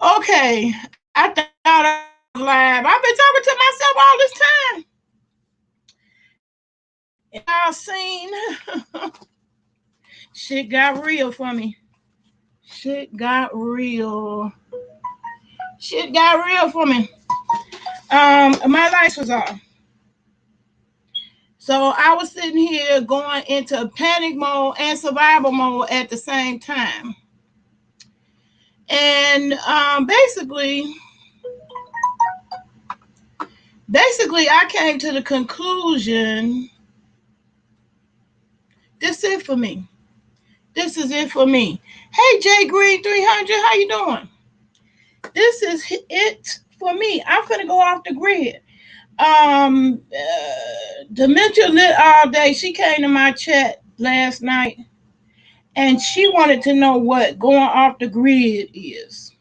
Okay, I thought I was live. I've been talking to myself all this time. And y'all seen shit got real for me. Shit got real. Shit got real for me. My lights was off. So I was sitting here going into panic mode and survival mode at the same time. And basically I came to the conclusion this is it for me. This is it for me. Hey, Jay Green 300, how you doing? This is it for me. I'm gonna go off the grid. Dementia lit all day. She came to my chat last night and she wanted to know what going off the grid is.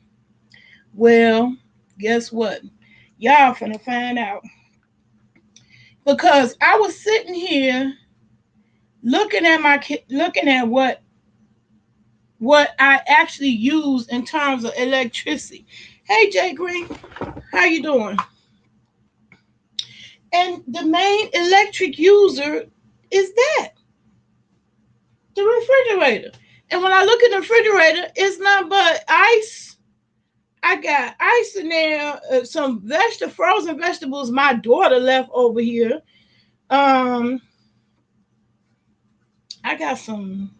Well, guess what? Y'all finna find out because I was sitting here looking at what I actually use in terms of electricity. Hey, Jay Green, how you doing? And the main electric user is that the refrigerator. And when I look at the refrigerator, it's not but ice. I got ice in there, some frozen vegetables my daughter left over here. Um, I got some.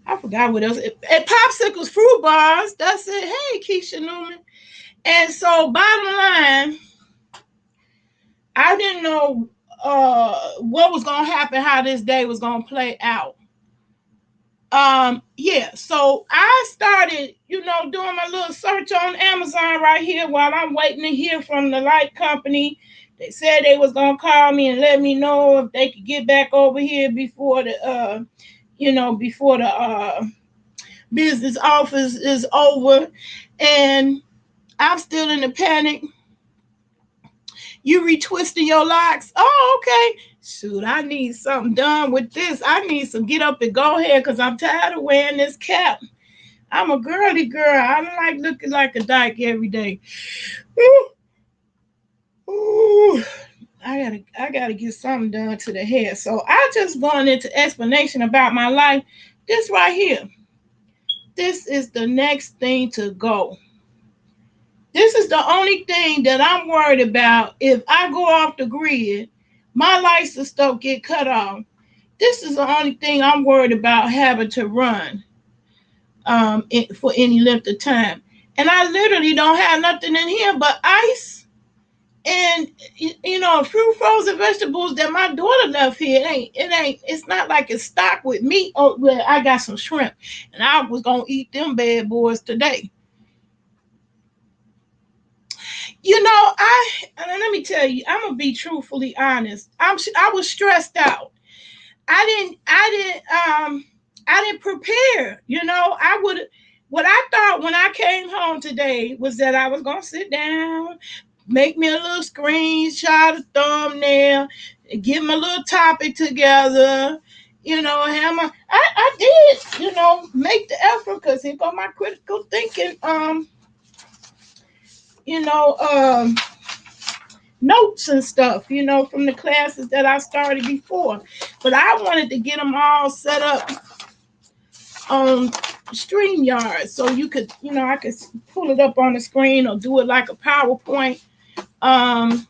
I forgot what else. Popsicles, fruit bars. That's it. Hey, Keisha Newman. And so, bottom line, I didn't know what was gonna happen, how this day was gonna play out. Yeah, so I started, doing my little search on Amazon right here while I'm waiting to hear from the light company. They said they was gonna call me and let me know if they could get back over here before the business office is over. And I'm still in the panic. You retwisting your locks. Oh, okay. Shoot, I need something done with this. I need some get up and go here because I'm tired of wearing this cap. I'm a girly girl. I don't like looking like a dyke every day. Ooh, ooh. I gotta get something done to the hair. So I just going into explanation about my life. This right here. This is the next thing to go. This is the only thing that I'm worried about. If I go off the grid, my lights and stuff get cut off. This is the only thing I'm worried about having to run for any length of time. And I literally don't have nothing in here but ice and fruit, frozen vegetables that my daughter left here. It's not like it's stocked with meat. Oh, well, I got some shrimp, and I was gonna eat them bad boys today. Let me tell you, I'm gonna be truthfully honest. I was stressed out. I didn't prepare. I would what I thought when I came home today was that I was gonna sit down, make me a little screenshot, a thumbnail, get my little topic together. Have I did, make the effort because here go my critical thinking. You know, notes and stuff, from the classes that I started before. But I wanted to get them all set up on StreamYard so you could, I could pull it up on the screen or do it like a PowerPoint. Um,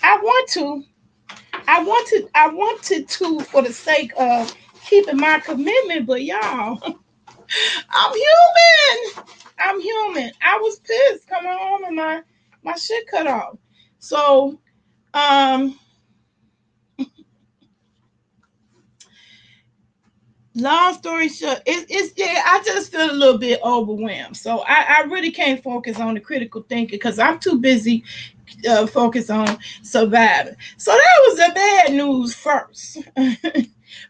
I want to, I wanted to for the sake of keeping my commitment, but y'all, I'm human. I'm human. I was pissed coming home and my shit cut off. So, um, long story short, it's yeah, I just feel a little bit overwhelmed. So I really can't focus on the critical thinking because I'm too busy focused on surviving. So that was the bad news first.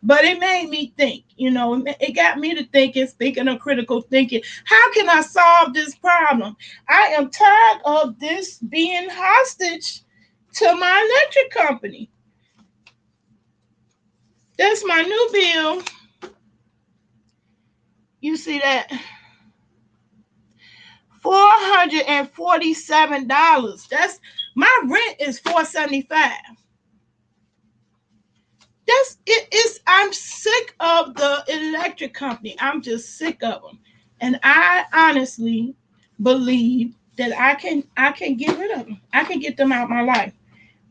But it made me think, it got me to thinking, speaking of critical thinking, how can I solve this problem? I am tired of this being hostage to my electric company. That's my new bill. You see that? $347. That's my rent is $475. That's it is I'm sick of the electric company. I'm just sick of them. And I honestly believe that I can get rid of them. I can get them out of my life.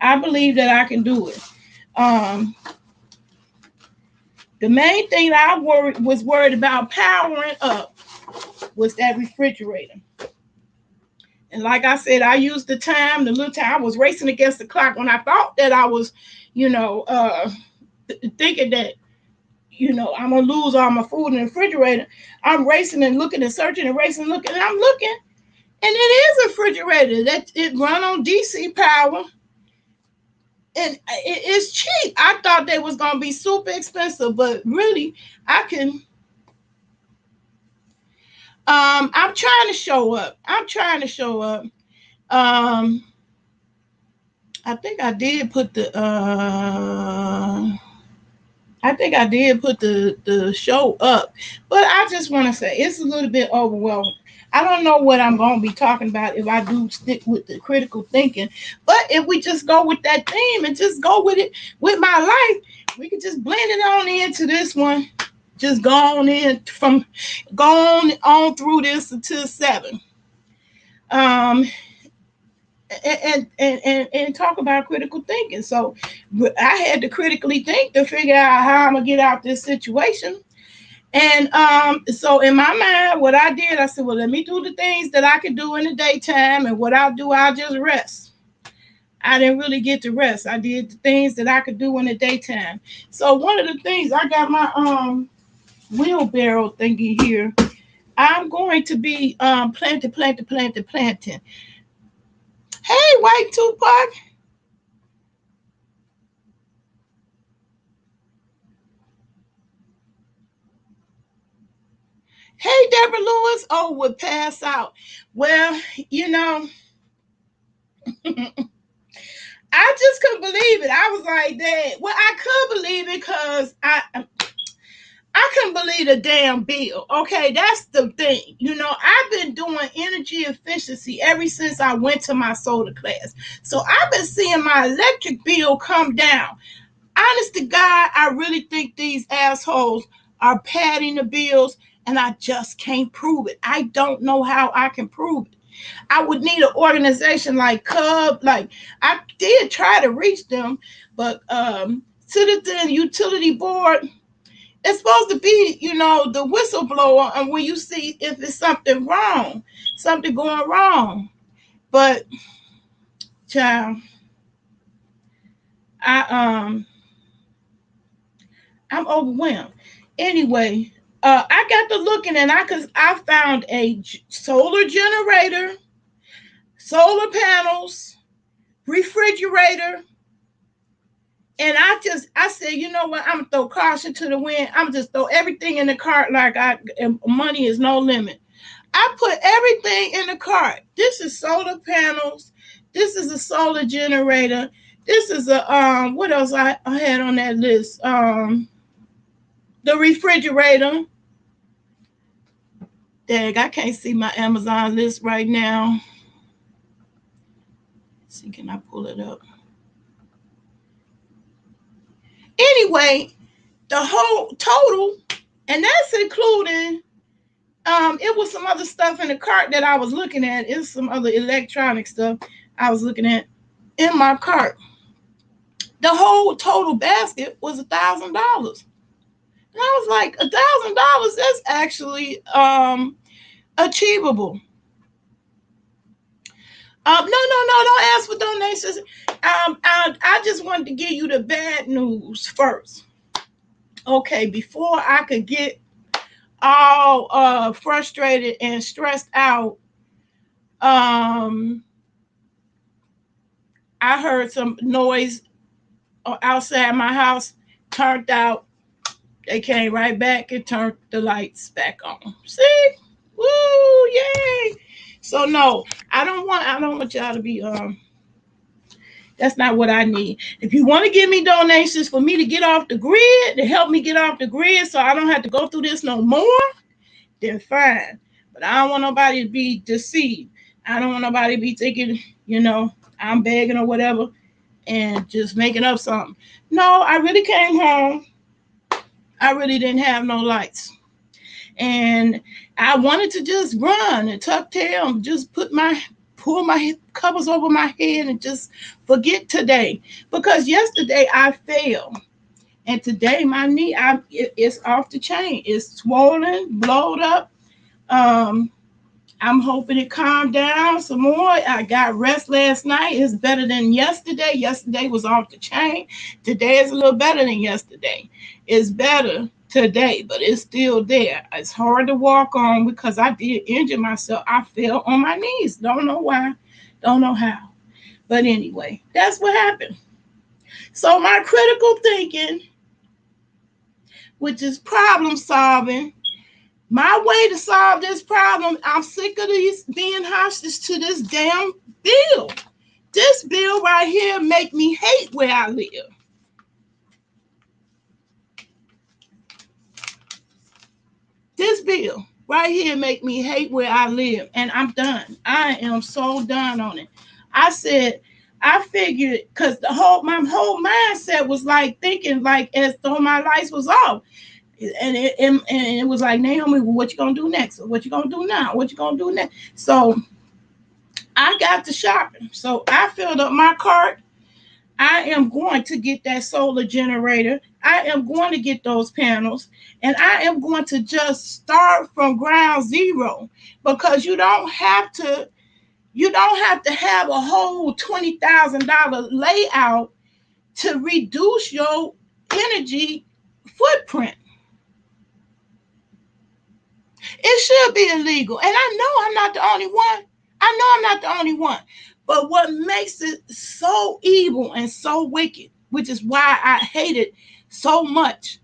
I believe that I can do it. Um the main thing that I was worried about powering up was that refrigerator. And like I said, I used the little time I was racing against the clock when I thought that I was, you know, thinking that, I'm gonna lose all my food in the refrigerator. I'm racing and looking and searching and racing, looking, and I'm looking, and it is a refrigerator that it run on DC power, and it is cheap. I thought they was gonna be super expensive, but really, I can. I'm trying to show up. I'm trying to show up. Um, I think I did put the. I think I did put the show up, but I just want to say it's a little bit overwhelming. I don't know what I'm going to be talking about if I do stick with the critical thinking, but if we just go with that theme and just go with it with my life, we can just blend it on into this one. Just go on in from go on through this until 7. Um, and talk about critical thinking. So I had to critically think to figure out how I'm gonna get out this situation. And so in my mind, what I did, I said, well, let me do the things that I can do in the daytime, and what I'll do, I'll just rest. I didn't really get to rest. I did the things that I could do in the daytime. So one of the things, I got my wheelbarrow thingy here. I'm going to be planting. Hey, White Tupac. Hey, Deborah Lewis. Oh, would pass out. Well, you know, I just couldn't believe it. I was like that. Well, I could believe it because I couldn't believe the damn bill. Okay, that's the thing. I've been doing energy efficiency ever since I went to my solar class. So I've been seeing my electric bill come down. Honest to God, I really think these assholes are padding the bills, and I just can't prove it. I don't know how I can prove it. I would need an organization like Cub. Like, I did try to reach them, but Citizen Utility Board, it's supposed to be, the whistleblower, and when you see if it's something wrong, something going wrong. But, child, I I'm overwhelmed. Anyway, I got to looking, and I found a solar generator, solar panels, refrigerator, and I said, you know what? I'm gonna throw caution to the wind. I'm gonna just throw everything in the cart like money is no limit. I put everything in the cart. This is solar panels. This is a solar generator. This is a what else I had on that list? The refrigerator. Dang, I can't see my Amazon list right now. Let's see, can I pull it up? Anyway, the whole total, and that's including it was some other stuff in the cart that I was looking at. It's some other electronic stuff I was looking at in my cart. The whole total basket was $1,000. And I was like, $1,000, that's actually achievable. No, don't ask for donations. I just wanted to give you the bad news first. Okay, before I could get all frustrated and stressed out, I heard some noise outside my house, turned out. They came right back and turned the lights back on. See? Woo, yay. So no, I don't want y'all to be that's not what I need. If you want to give me donations for me to get off the grid, to help me get off the grid so I don't have to go through this no more, then fine. But I don't want nobody to be deceived. I don't want nobody to be thinking, you know, I'm begging or whatever and just making up something. No, I really came home. I really didn't have no lights. And I wanted to just run and tuck tail, just pull my covers over my head and just forget today. Because yesterday I failed. And today my knee, it's off the chain. It's swollen, blowed up. Um, I'm hoping it calmed down some more. I got rest last night. It's better than yesterday. Yesterday was off the chain. Today is a little better than yesterday. It's better today, but it's still there. It's hard to walk on because I did injure myself. I fell on my knees. Don't know why. Don't know how. But anyway, that's what happened. So my critical thinking, which is problem solving, my way to solve this problem, I'm sick of these being hostage to this damn bill. This bill right here make me hate where I live. This bill right here make me hate where I live, and I'm done. I am so done on it. I said, I figured because my whole mindset was like thinking like as though my lights was off. And it was like, Naomi, well, what you gonna do next? What you gonna do now? What you gonna do next? So I got to shopping. So I filled up my cart. I am going to get that solar generator. I am going to get those panels. And I am going to just start from ground zero because you don't have to have a whole $20,000 layout to reduce your energy footprint. It should be illegal. And I know I'm not the only one. I know I'm not the only one. But what makes it so evil and so wicked, which is why I hate it so much,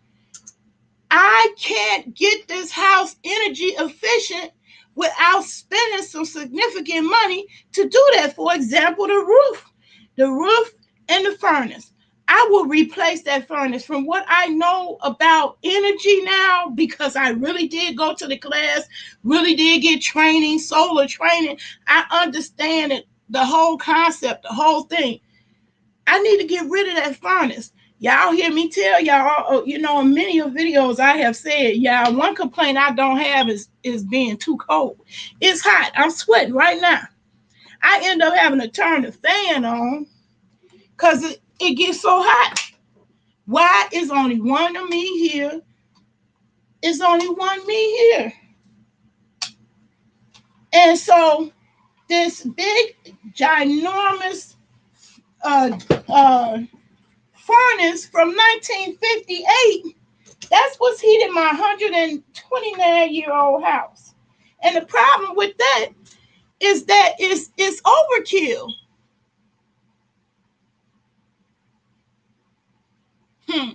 I can't get this house energy efficient without spending some significant money to do that. For example, the roof and the furnace. I will replace that furnace from what I know about energy now because I really did go to the class, really did get training, solar training. I understand it, the whole concept, the whole thing. I need to get rid of that furnace. Y'all hear me tell y'all, in many of videos I have said, y'all, one complaint I don't have is being too cold. It's hot. I'm sweating right now. I end up having to turn the fan on because it gets so hot. Why is only one of me here? It's only one me here. And so this big, ginormous uh, uh, furnace from 1958, that's what's heating my 129-year-old house. And the problem with that is that it's overkill. Hmm.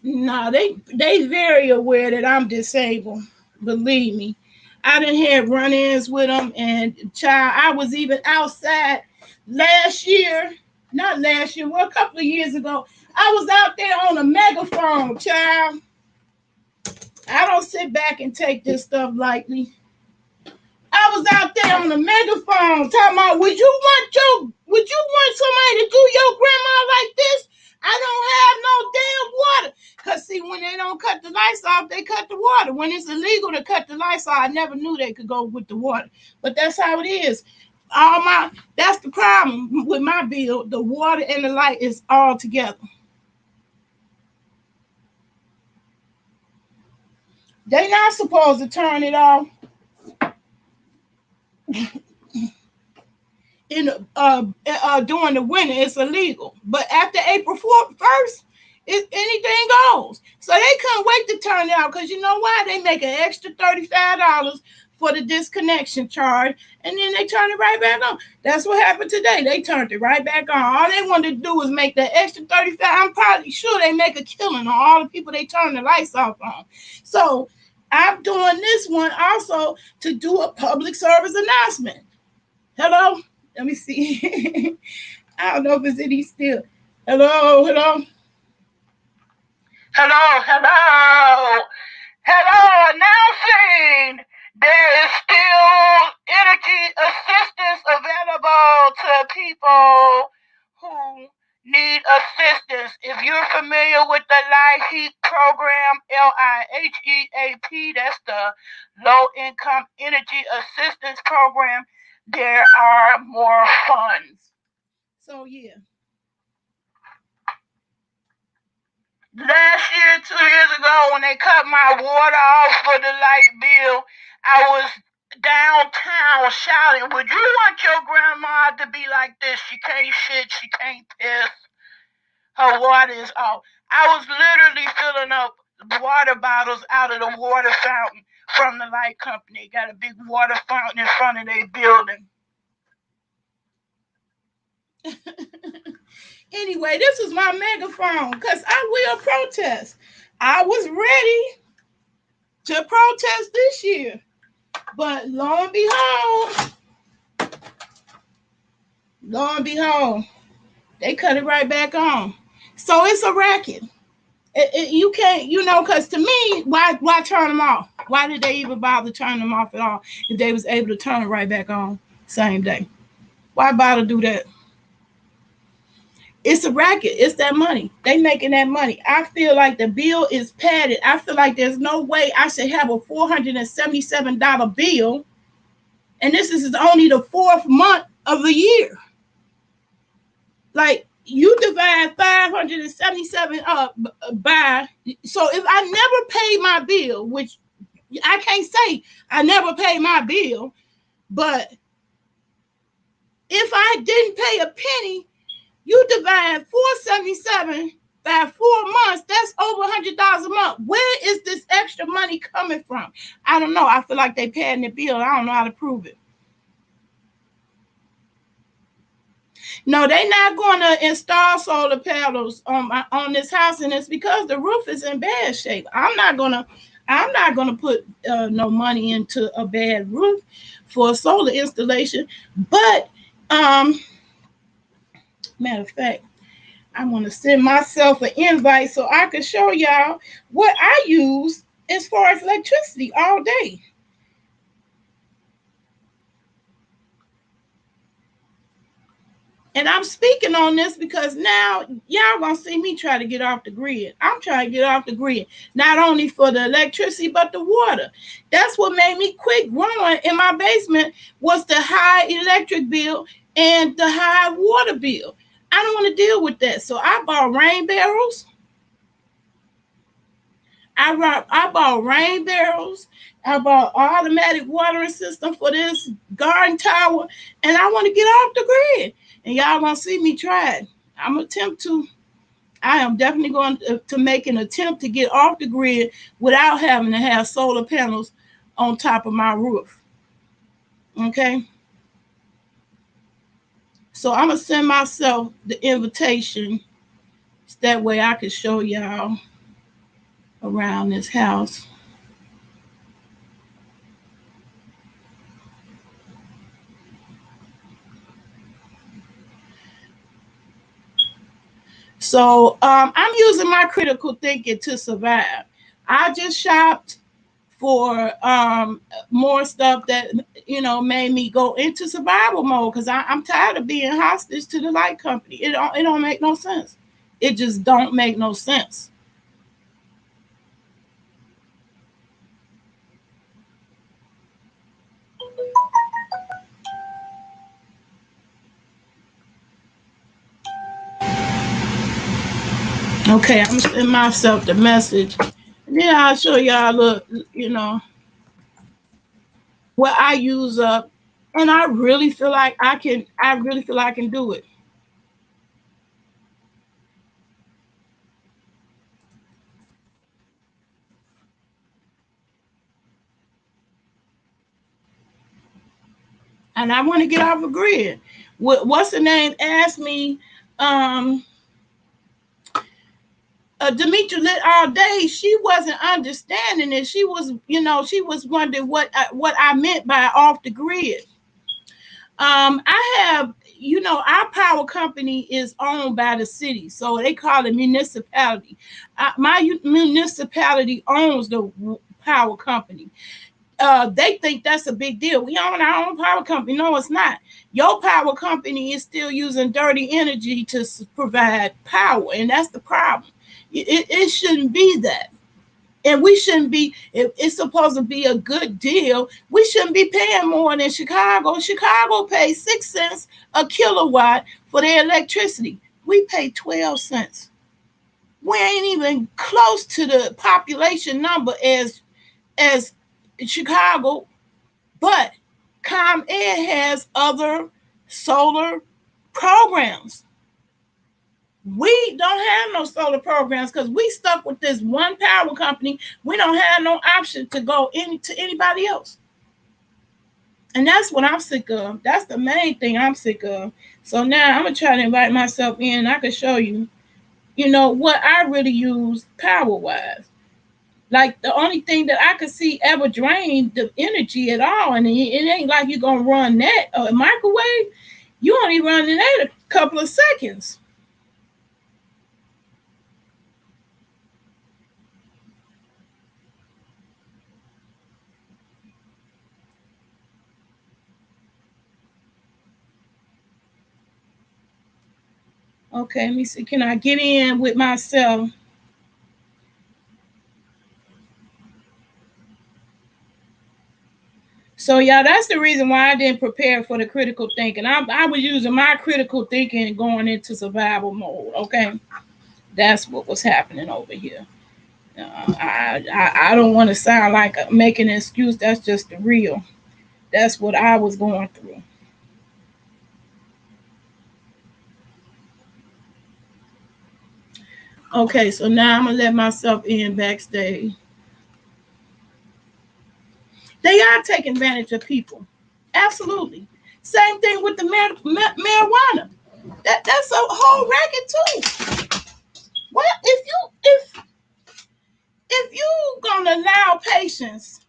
No, they very aware that I'm disabled. Believe me, I done had run-ins with them, and child, I was even outside last year. Not last year, well, a couple of years ago. I was out there on a megaphone, child. I don't sit back and take this stuff lightly. I was out there on the megaphone talking about, would you want somebody to do your grandma like this? I don't have no damn water. Cause see, when they don't cut the lights off, they cut the water. When it's illegal to cut the lights off, I never knew they could go with the water. But that's how it is. That's the problem with my bill. The water and the light is all together. They not supposed to turn it off in during the winter. It's illegal, but after April 1st, anything goes. So they couldn't wait to turn it out because you know why? They make an extra $35 for the disconnection charge, and then they turn it right back on. That's what happened today. They turned it right back on. All they wanted to do was make that extra 35. I'm probably sure they make a killing on all the people they turn the lights off on. So I'm doing this one also to do a public service announcement. Hello? Let me see. I don't know if it's any still. Hello, hello. Hello, hello. Hello, announcing there is still energy familiar with the LIHEAP program, LIHEAP, that's the Low Income Energy Assistance Program, there are more funds. So, yeah. Last year, 2 years ago, when they cut my water off for the light bill, I was downtown shouting, would you want your grandma to be like this? She can't shit, she can't piss. Her water is off. I was literally filling up water bottles out of the water fountain from the light company. Got a big water fountain in front of their building. Anyway, this is my megaphone because I will protest. I was ready to protest this year, but lo and behold, they cut it right back on. So it's a racket. You can't, because to me, why turn them off? Why did they even bother turning them off at all if they was able to turn it right back on same day? Why bother do that? It's a racket. It's that money. They making that money. I feel like the bill is padded. I feel like there's no way I should have a $477 bill, and this is only the 4th month of the year. Like, you divide 577 up by, so if I never pay my bill, which I can't say I never pay my bill, but if I didn't pay a penny, you divide 477 by 4 months, that's over $100 a month. Where is this extra money coming from? I don't know. I feel like they padding the bill. I don't know how to prove it. No, they're not going to install solar panels on this house, and it's because the roof is in bad shape. I'm not gonna put no money into a bad roof for a solar installation. But matter of fact, I'm gonna send myself an invite so I can show y'all what I use as far as electricity all day. And I'm speaking on this because now y'all gonna see me try to get off the grid. I'm trying to get off the grid, not only for the electricity, but the water. That's what made me quit growing in my basement, was the high electric bill and the high water bill. I don't want to deal with that. So I bought rain barrels. I bought rain barrels. I bought automatic watering system for this garden tower, and I want to get off the grid. And y'all gonna see me try it. I am definitely going to make an attempt to get off the grid without having to have solar panels on top of my roof. Okay. So I'm gonna send myself the invitation. That way I can show y'all around this house. So I'm using my critical thinking to survive. I just shopped for more stuff that made me go into survival mode, because I'm tired of being hostage to the light company. It don't make no sense. It just don't make no sense. Okay, I'm gonna send myself the message. Then I'll show y'all, look, what I use up, and I really feel like I can. I really feel I can do it. And I want to get off a grid. What's the name? Asked me, Demetri lit all day. She wasn't understanding it. She was, she was wondering what I meant by off the grid. I have, our power company is owned by the city, so they call it municipality. My municipality owns the power company. They think that's a big deal. We own our own power company. No, it's not. Your power company is still using dirty energy to provide power, and that's the problem. It shouldn't be that. And we shouldn't be, if it's supposed to be a good deal, we shouldn't be paying more than Chicago. Chicago pays 6 cents a kilowatt for their electricity. We pay 12 cents. We ain't even close to the population number as Chicago, but ComEd has other solar programs. We don't have no solar programs because we stuck with this one power company. We don't have no option to go to anybody else. And that's what I'm sick of. That's the main thing I'm sick of. So now I'm gonna try to invite myself in. I can show you, what I really use power wise. Like the only thing that I could see ever drain the energy at all, and it ain't like you're gonna run that a microwave. You only running that a couple of seconds. Okay, let me see. Can I get in with myself? So yeah, that's the reason why I didn't prepare for the critical thinking. I was using my critical thinking going into survival mode. Okay, that's what was happening over here. I don't want to sound like making an excuse. That's just the real. That's what I was going through. Okay, so now I'm gonna let myself in backstage. They are taking advantage of people. Absolutely. Same thing with the marijuana. That's a whole racket too. Well, if you gonna allow patience,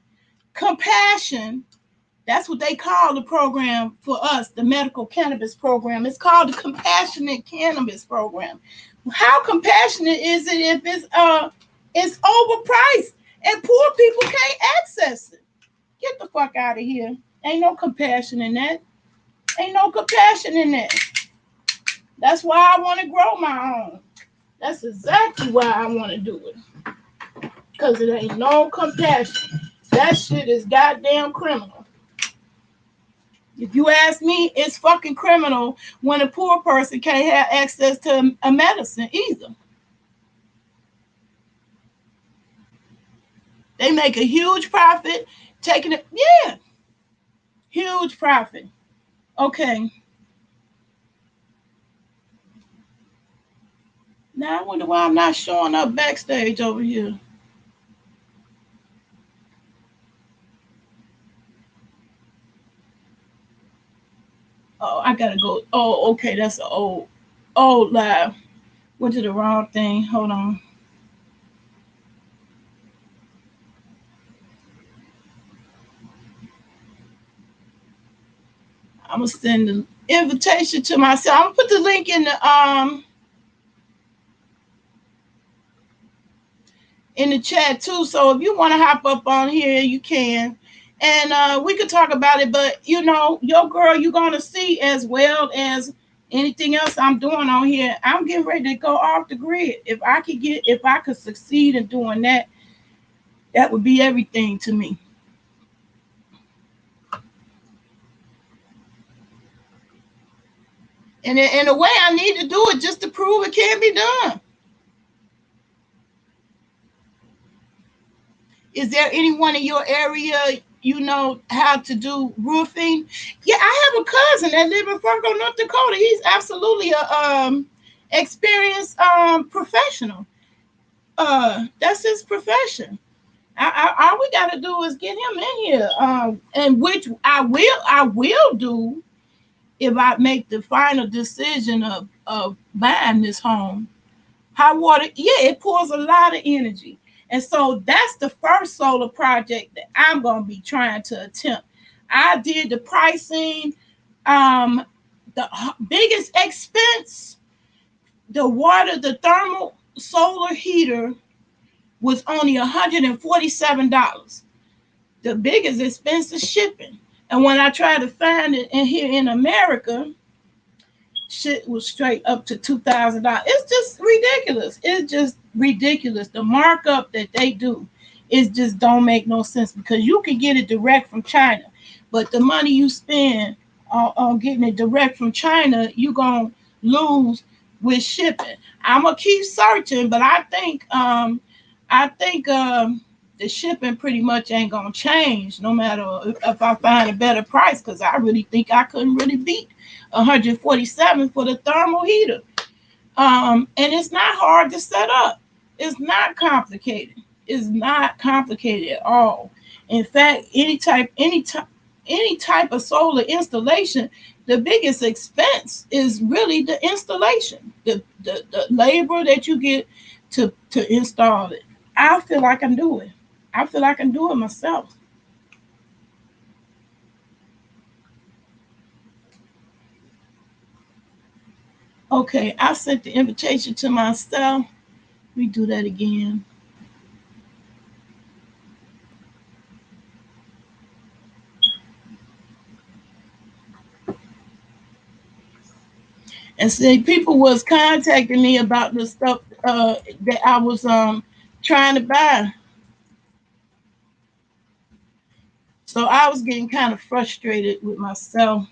compassion, that's what they call the program for us, the medical cannabis program. It's called the compassionate cannabis program. How compassionate is it if it's overpriced and poor people can't access it? Get the fuck out of here. Ain't no compassion in that. Ain't no compassion in that. That's why I want to grow my own. That's exactly why I want to do it. Because it ain't no compassion. That shit is goddamn criminal. If you ask me, it's fucking criminal when a poor person can't have access to a medicine either. They make a huge profit taking it. Yeah, huge profit. Okay. Now I wonder why I'm not showing up backstage over here. Oh, I gotta go. Oh, okay, that's an old live. Went to the wrong thing. Hold on. I'm gonna send the invitation to myself. I'm gonna put the link in the chat too. So if you want to hop up on here, you can, and we could talk about it. But your girl, you're gonna see as well as anything else I'm doing on here. I'm getting ready to go off the grid. If I could succeed in doing that, that would be everything to me. And in a way, I need to do it just to prove it can be done. Is there anyone in your area you know how to do roofing? Yeah, I have a cousin that lives in Fargo, North Dakota. He's absolutely a experienced professional. That's his profession. All we got to do is get him in here, and which I will do if I make the final decision of buying this home. Hot water, yeah, it pours a lot of energy. And so that's the first solar project that I'm going to be trying to attempt. I did the pricing. The biggest expense, the thermal solar heater was only $147. The biggest expense is shipping. And when I tried to find it in here in America, shit was straight up to $2,000. It's just ridiculous. It's just ridiculous. The markup that they do is just don't make no sense because you can get it direct from China, but the money you spend on getting it direct from China, you gonna lose with shipping. I'm gonna keep searching, but I think the shipping pretty much ain't gonna change no matter if I find a better price because I really think I couldn't really beat 147 for the thermal heater. And it's not hard to set up. It's not complicated. It's not complicated at all. In fact, any type of solar installation, the biggest expense is really the installation, the labor that you get to install it. I feel like I can do it. I feel like I can do it myself. Okay, I sent the invitation to myself. We do that again. And see, people was contacting me about the stuff that I was trying to buy. So I was getting kind of frustrated with myself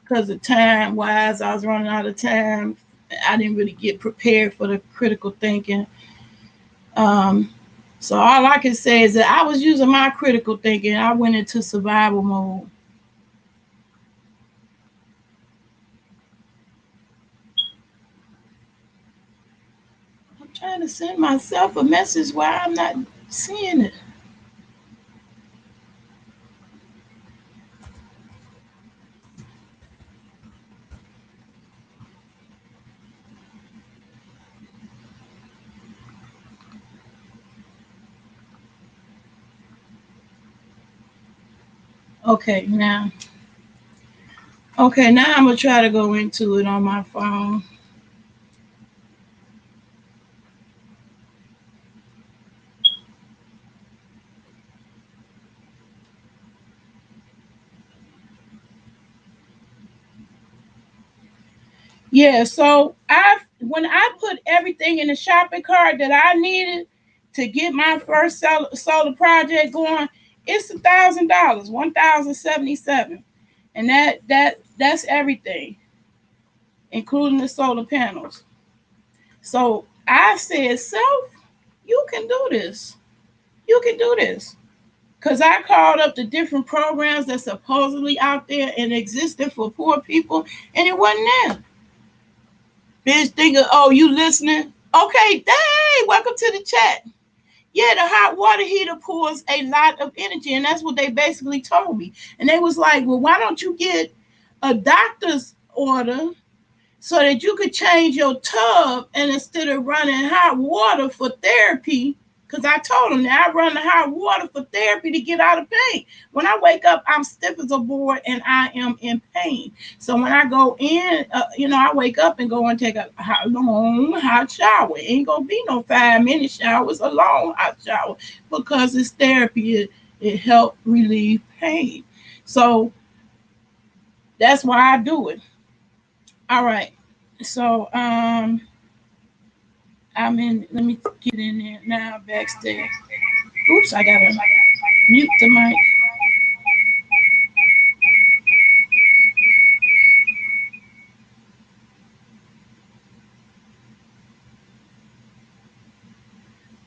because of time wise, I was running out of time. I didn't really get prepared for the critical thinking. Um, so all I can say is that I was using my critical thinking. I went into survival mode. I'm trying to send myself a message while I'm not seeing it. Okay, now. Okay, now I'm gonna try to go into it on my phone. Yeah, so I when I put everything in the shopping cart that I needed to get my first solar project going, it's $1,000, 1,077, and that's everything, including the solar panels. So I said, self, you can do this. You can do this. Cause I called up the different programs that's supposedly out there and existing for poor people, and it wasn't there. Bitch, thinking, oh, you listening? Okay, dang, welcome to the chat. Yeah, the hot water heater pulls a lot of energy, and that's what they basically told me. And they was like, well, why don't you get a doctor's order so that you could change your tub and instead of running hot water for therapy, because I told them that I run the hot water for therapy to get out of pain. When I wake up, I'm stiff as a board and I am in pain. So when I go in, I wake up and go and take a long hot shower. It ain't gonna be no 5 minute showers, a long hot shower because it's therapy. It helps relieve pain. So that's why I do it. All right. So I'm in. Let me get in there now. Backstage. Oops, I gotta mute the mic.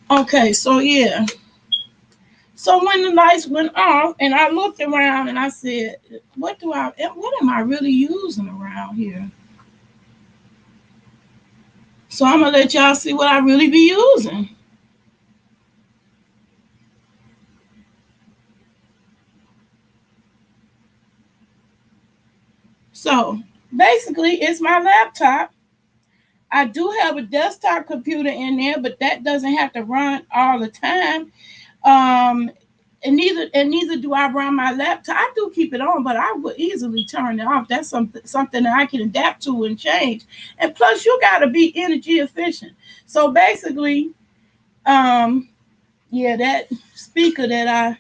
Okay, so yeah. So when the lights went off, and I looked around, and I said, What am I really using around here?" So I'm gonna let y'all see what I really be using. So basically, it's my laptop. I do have a desktop computer in there, but that doesn't have to run all the time. Um, and neither do I run my laptop. I do keep it on, but I would easily turn it off. That's something that I can adapt to and change. And plus, you got to be energy efficient. So basically, um, yeah, that speaker that I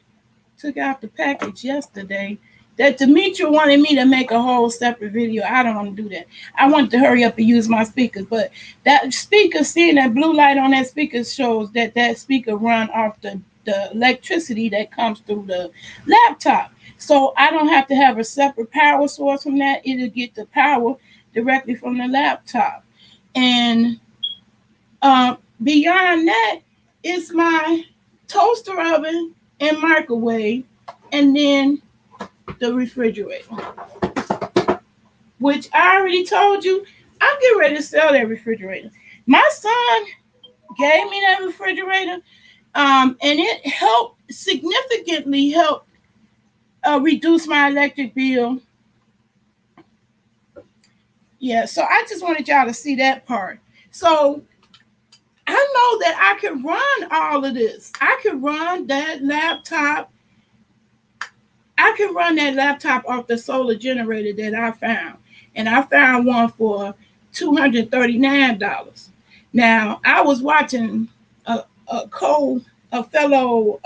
took out the package yesterday, that Demetria wanted me to make a whole separate video. I don't want to do that. I want to hurry up and use my speakers. But that speaker, seeing that blue light on that speaker shows that that speaker run off the electricity that comes through the laptop. So I don't have to have a separate power source from that. It'll get the power directly from the laptop. And beyond that, it's my toaster oven and microwave, and then the refrigerator, which I already told you, I'm getting ready to sell that refrigerator. My son gave me that refrigerator, and it helped significantly help reduce my electric bill. Yeah, so I just wanted y'all to see that part. So I know that I can run all of this. I can run that laptop. I can run that laptop off the solar generator that I found. And I found one for $239. Now, I was watching a fellow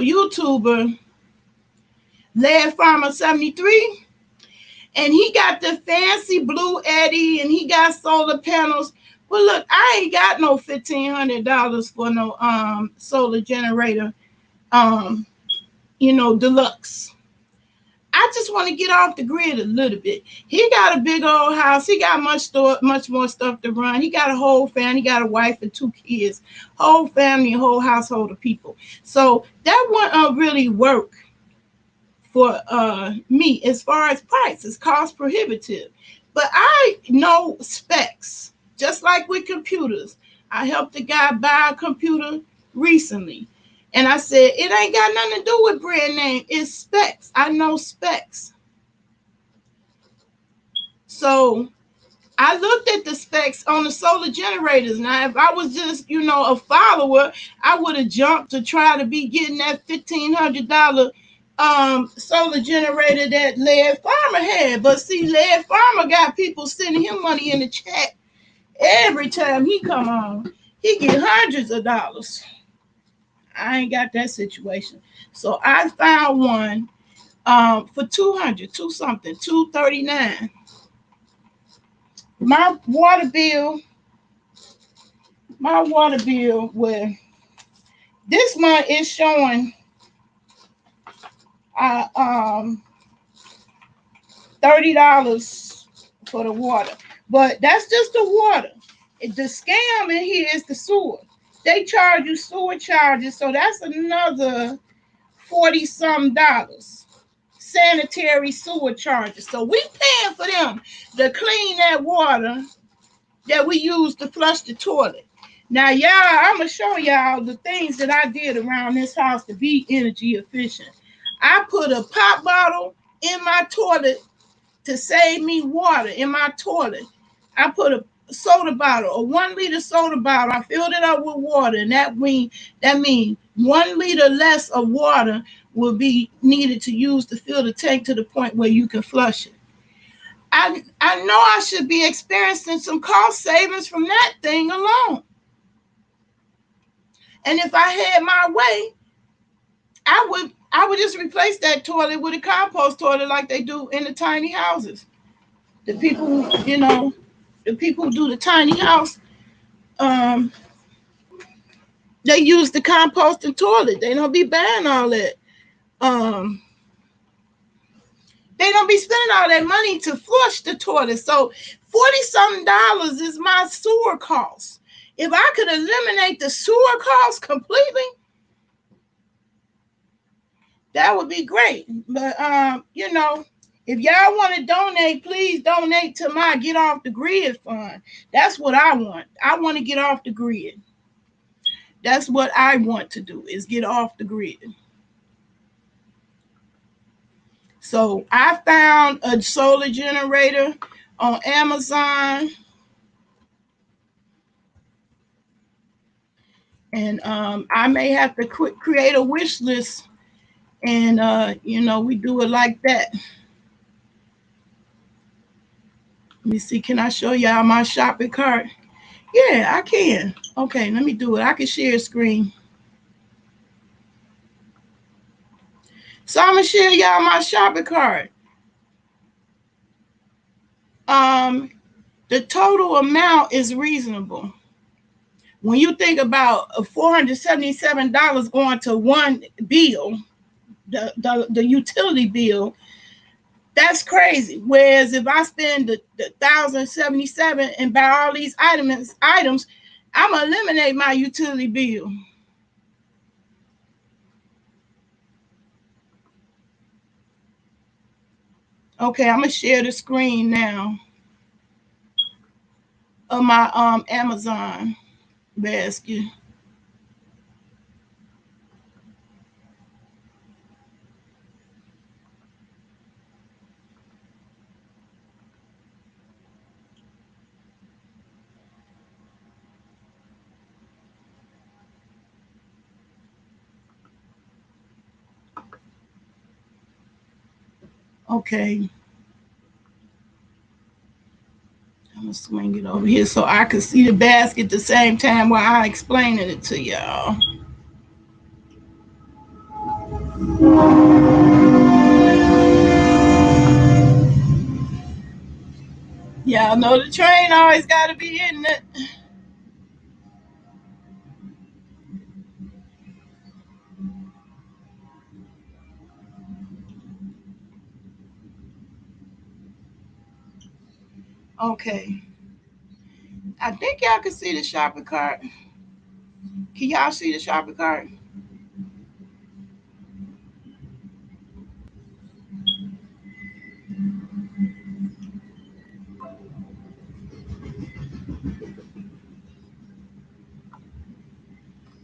YouTuber, Lead Farmer 73, and he got the fancy Blue Eddy and he got solar panels. Well, look, I ain't got no $1,500 for no solar generator, deluxe. I just want to get off the grid a little bit. He got a big old house. He got much more stuff to run. He got a whole family. He got a wife and 2 kids, whole family, whole household of people. So that wouldn't really work for me as far as price. It's cost prohibitive. But I know specs, just like with computers. I helped a guy buy a computer recently. And I said, it ain't got nothing to do with brand name. It's specs. I know specs. So I looked at the specs on the solar generators. Now, if I was just, a follower, I would have jumped to try to be getting that $1,500 solar generator that Lead Farmer had. But see, Lead Farmer got people sending him money in the chat every time he come on. He get hundreds of dollars. I ain't got that situation. So I found one for 200, two something, 239. My water bill, where this month is showing $30 for the water. But that's just the water. The scam in here is the sewer. They charge you sewer charges, so that's another 40 some dollars. Sanitary sewer charges. So we paying for them to clean that water that we use to flush the toilet. Now, y'all, I'm gonna show y'all the things that I did around this house to be energy efficient. I put a pop bottle in my toilet to save me water in my toilet. I put a soda bottle, a 1 liter soda bottle. I filled it up with water, and that means 1 liter less of water will be needed to use to fill the tank to the point where you can flush it. I know I should be experiencing some cost savings from that thing alone. And if I had my way, I would just replace that toilet with a compost toilet like they do in the tiny houses. The people, the people who do the tiny house, they use the composting toilet. They don't be buying all that. They don't be spending all that money to flush the toilet. So $40-something is my sewer cost. If I could eliminate the sewer cost completely, that would be great. But if y'all want to donate, please donate to my Get Off the Grid fund. That's what I want. I want to get off the grid. That's what I want to do, is get off the grid. So I found a solar generator on Amazon. And I may have to create a wish list, and we do it like that. Let me see, can I show y'all my shopping cart? Yeah, I can. Okay, let me do it. I can share a screen. So I'm gonna share y'all my shopping cart. The total amount is reasonable. When you think about $477 going to one bill, the utility bill, that's crazy. Whereas if I spend the 1,077 and buy all these items, I'm gonna eliminate my utility bill. Okay, I'm gonna share the screen now of my Amazon basket. Okay, I'm gonna swing it over here so I can see the basket at the same time while I explaining it to y'all. Y'all know the train always gotta be in it. Okay, I think y'all can see the shopping cart. Can y'all see the shopping cart?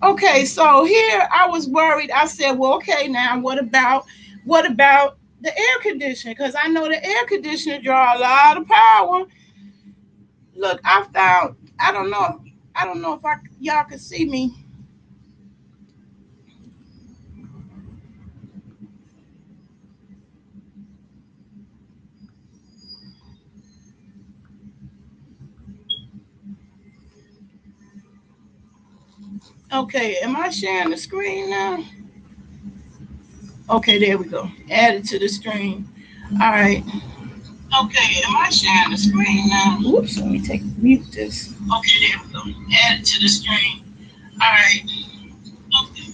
Okay, so here I was worried. I said, well, okay, now what about the air conditioner? Because I know the air conditioner draw a lot of power. Look, I found. I don't know if y'all can see me. Okay, am I sharing the screen now? Okay, there we go. Add it to the stream. All right. Okay, am I sharing the screen now? Whoops, let me mute this. Okay, there we go. Add it to the stream. All right. Okay.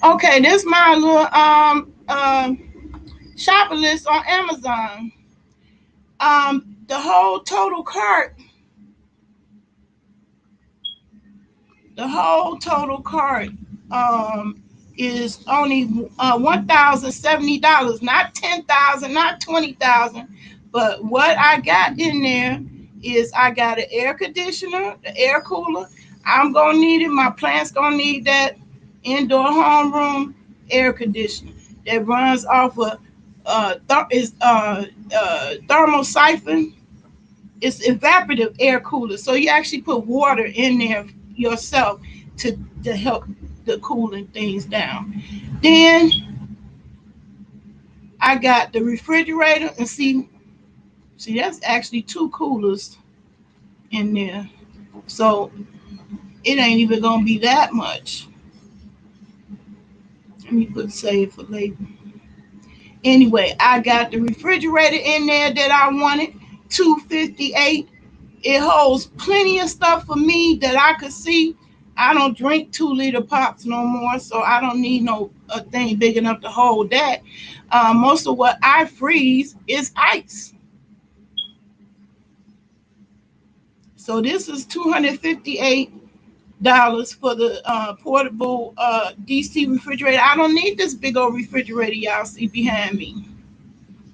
Okay, this is my little shopping list on Amazon. The whole total cart, the whole total cart is only $1,070, not 10,000, not 20,000. But what I got in there is I got an air conditioner, the air cooler. I'm gonna need it. My plant's gonna need that indoor homeroom air conditioner that runs off of thermal siphon. It's evaporative air cooler. So you actually put water in there yourself to help the cooling things down. Then I got the refrigerator and see that's actually two coolers in there. So it ain't even gonna be that much. Let me put save for later. Anyway, I got the refrigerator in there that I wanted, 258. It holds plenty of stuff for me that I could see. I don't drink 2 liter pops no more, so I don't need no a thing big enough to hold that. Most of what I freeze is ice. So this is $258 for the portable DC refrigerator. I don't need this big old refrigerator y'all see behind me.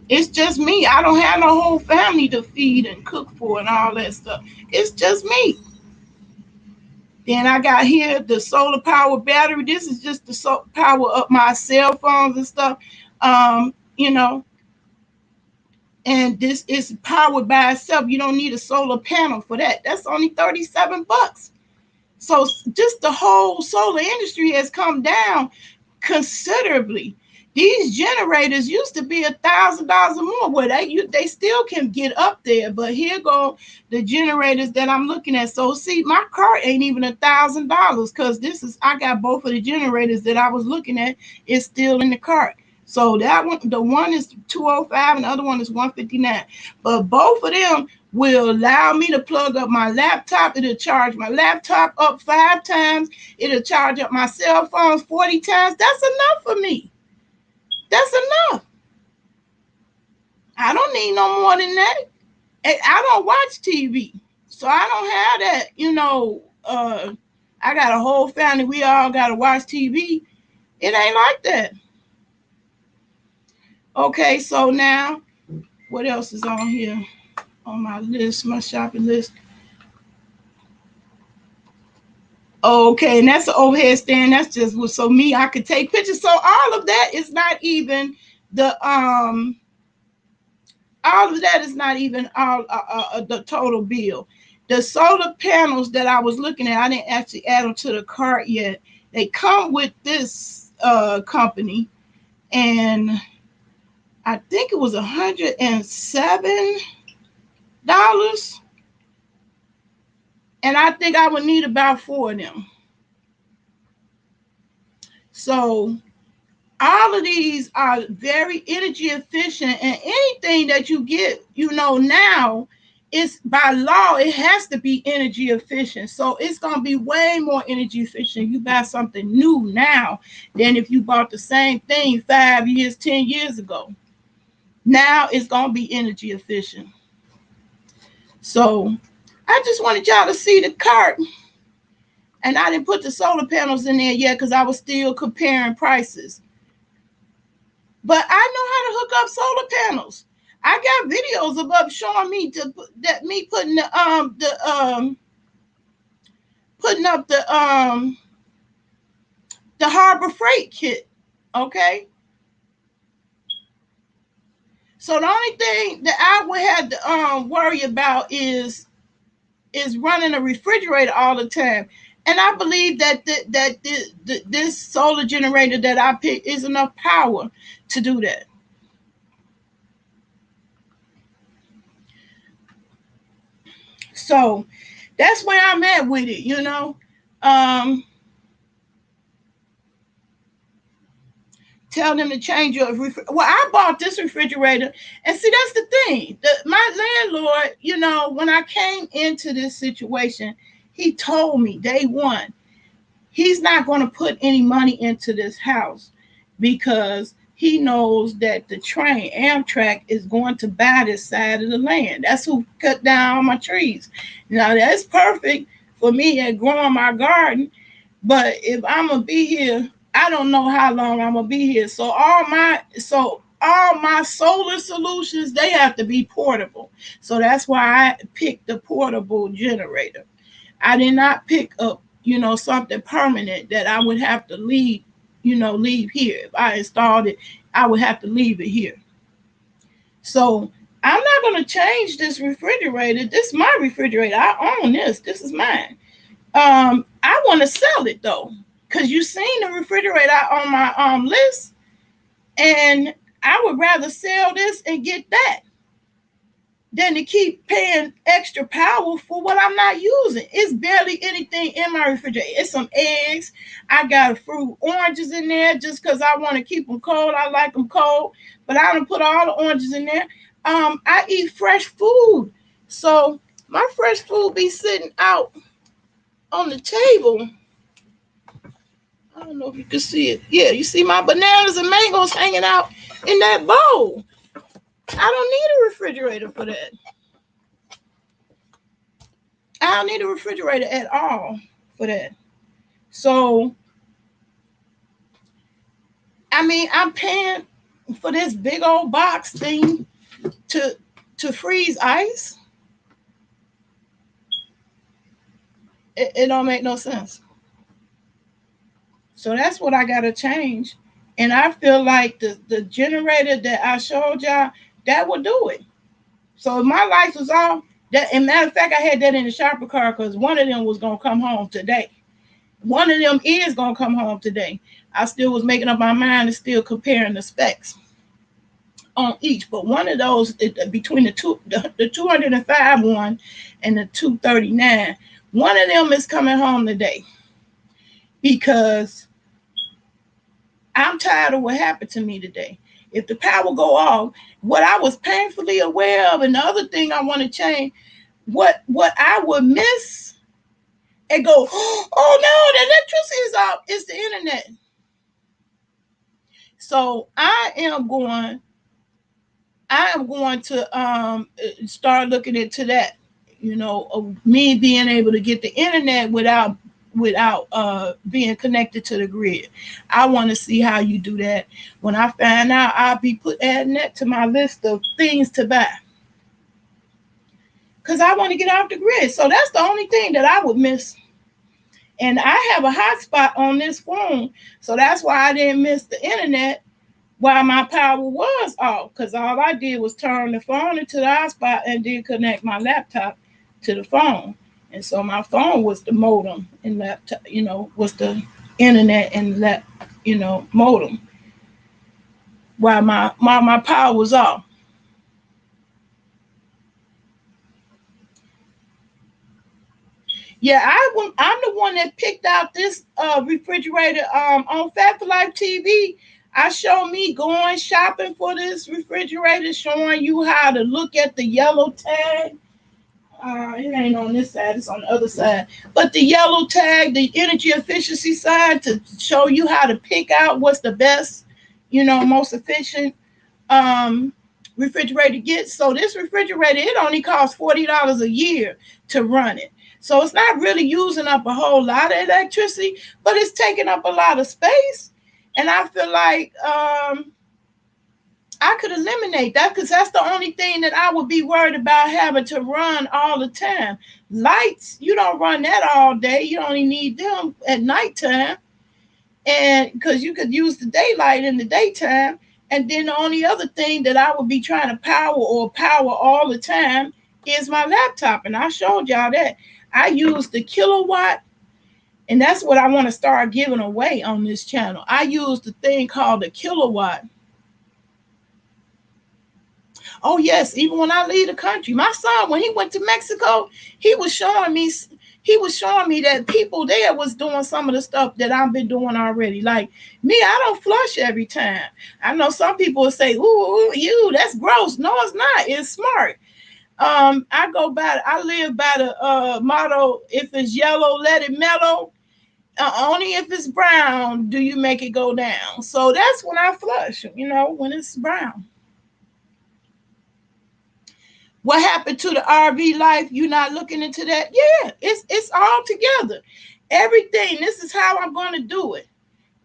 It's just me. I don't have no whole family to feed and cook for and all that stuff. It's just me. Then I got here the solar power battery. This is just the power up my cell phones and stuff. You know, and this is powered by itself. You don't need a solar panel for that. That's only $37. So just the whole solar industry has come down considerably. These generators used to be $1,000 or more. Well, they still can get up there, but here go the generators that I'm looking at. So see, my cart ain't even $1,000 because I got both of the generators that I was looking at is still in the cart. So that one, the one is 205 and the other one is 159. But both of them will allow me to plug up my laptop. It'll charge my laptop up 5 times. It'll charge up my cell phone 40 times. That's enough for me. That's enough. I don't need no more than that. And I don't watch TV. So I don't have that, I got a whole family. We all got to watch TV. It ain't like that. Okay, so now what else is on here on my list, my shopping list? Okay, and that's an overhead stand. That's just so me, I could take pictures. So all of that is not even the all of that is not even all the total bill. The solar panels that I was looking at, I didn't actually add them to the cart yet. They come with this company, and I think it was $107, and I think I would need about 4 of them. So all of these are very energy efficient, and anything that you get, now, it's by law, it has to be energy efficient. So it's going to be way more energy efficient. You buy something new now than if you bought the same thing 5 years, 10 years ago. Now it's going to be energy efficient. So I just wanted y'all to see the cart. And I didn't put the solar panels in there yet because I was still comparing prices. But I know how to hook up solar panels. I got videos of up showing me me putting putting up the Harbor Freight kit. Okay. So the only thing that I would have to worry about is running a refrigerator all the time. And I believe that this solar generator that I picked is enough power to do that. So that's where I'm at with it. Tell them to change your well, I bought this refrigerator, and see, that's the thing. My landlord, when I came into this situation, he told me day one, he's not going to put any money into this house because he knows that the train, Amtrak, is going to buy this side of the land. That's who cut down all my trees. Now, that's perfect for me at growing my garden, but if I'm going to be here, I don't know how long I'm going to be here. So all my solar solutions, they have to be portable. So that's why I picked the portable generator. I did not pick up, something permanent that I would have to leave here. If I installed it, I would have to leave it here. So I'm not going to change this refrigerator. This is my refrigerator. I own this. This is mine. I want to sell it though, because you seen the refrigerator on my list, and I would rather sell this and get that than to keep paying extra power for what I'm not using. It's barely anything in my refrigerator. It's some eggs. I got fruit oranges in there just because I want to keep them cold. I like them cold, but I don't put all the oranges in there. I eat fresh food. So my fresh food be sitting out on the table. I don't know if you can see it. Yeah, you see my bananas and mangoes hanging out in that bowl. I don't need a refrigerator for that. I don't need a refrigerator at all for that. So, I mean, I'm paying for this big old box thing to freeze ice. It don't make no sense. So that's what I gotta change. And I feel like the generator that I showed y'all, that will do it. So if my lights was off, that, and matter of fact, I had that in the shopper car because one of them was gonna come home today. One of them is gonna come home today. I still was making up my mind and still comparing the specs on each, but one of those between the 205 one and the 239, one of them is coming home today because I'm tired of what happened to me today. If the power go off, what I was painfully aware of, and the other thing I want to change, what I would miss and go, oh no, the electricity is off. It's the internet. So I am going to start looking into that. Of me being able to get the internet without being connected to the grid. I want to see how you do that. When I find out, I'll be adding that to my list of things to buy because I want to get off the grid. So that's the only thing that I would miss. And I have a hotspot on this phone, so that's why I didn't miss the internet while my power was off. Because all I did was turn the phone into the hotspot and then connect my laptop to the phone. And so my phone was the modem and laptop, was the internet and that, modem while my power was off. Yeah, I'm the one that picked out this refrigerator on Fat for Life TV. I show me going shopping for this refrigerator, showing you how to look at the yellow tag. It ain't on this side, it's on the other side. But the yellow tag, the energy efficiency side, to show you how to pick out what's the best, most efficient um, refrigerator to get. So this refrigerator, it only costs $40 a year to run it. So it's not really using up a whole lot of electricity, but it's taking up a lot of space. And I feel like I could eliminate that because that's the only thing that I would be worried about having to run all the time. Lights, you don't run that all day. You only need them at nighttime, and because you could use the daylight in the daytime. And then the only other thing that I would be trying to power all the time is my laptop. And I showed y'all that I use the kilowatt, and that's what I want to start giving away on this channel. I use the thing called the kilowatt. Oh yes, even when I leave the country, my son, when he went to Mexico, he was showing me he was showing me that people there was doing some of the stuff that I've been doing already. Like me, I don't flush every time. I know some people will say, "Ooh, you, that's gross." No, it's not. It's smart. I live by the motto: if it's yellow, let it mellow. Only if it's brown do you make it go down. So that's when I flush. When it's brown. What happened to the RV life? You not looking into that? Yeah, it's all together. Everything. This is how I'm going to do it.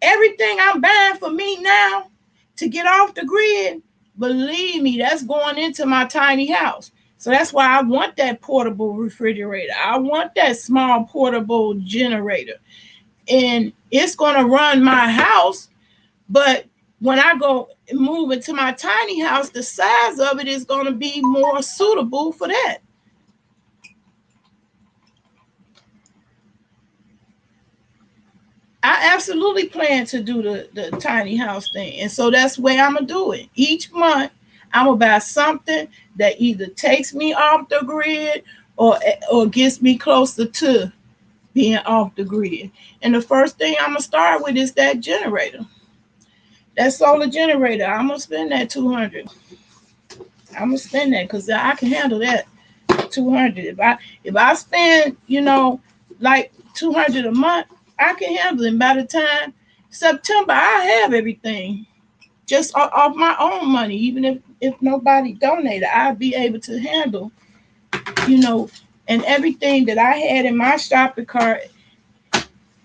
Everything I'm buying for me now to get off the grid, believe me, that's going into my tiny house. So that's why I want that portable refrigerator. I want that small portable generator. And it's going to run my house, but when I go move into my tiny house, the size of it is going to be more suitable for that. I absolutely plan to do the tiny house thing. And so that's where I'm going to do it. Each month, I'm going to buy something that either takes me off the grid or gets me closer to being off the grid. And the first thing I'm going to start with is that generator. That solar generator, I'm going to spend that 200. I'm going to spend that because I can handle that 200. If I spend, like 200 a month, I can handle it. By the time September, I have everything just off my own money. Even if nobody donated, I'd be able to handle, you know, and everything that I had in my shopping cart